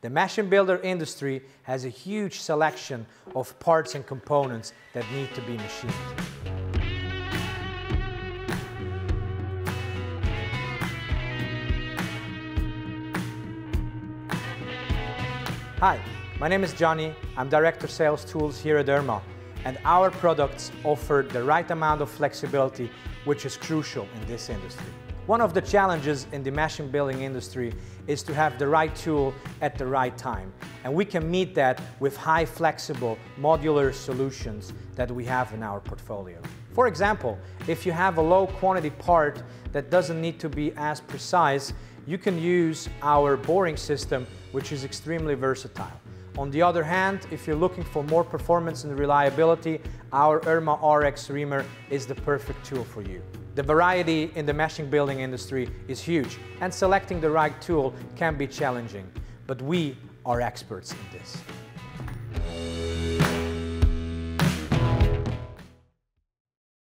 The machine builder industry has a huge selection of parts and components that need to be machined. Hi, my name is Johnny. I'm Director Sales Tools here at URMA, and our products offer the right amount of flexibility, which is crucial in this industry. One of the challenges in the machine building industry is to have the right tool at the right time, and we can meet that with high flexible modular solutions that we have in our portfolio. For example, if you have a low quantity part that doesn't need to be as precise, you can use our boring system, which is extremely versatile. On the other hand, if you're looking for more performance and reliability, our URMA RX reamer is the perfect tool for you. The variety in the machine building industry is huge, and selecting the right tool can be challenging, but we are experts in this.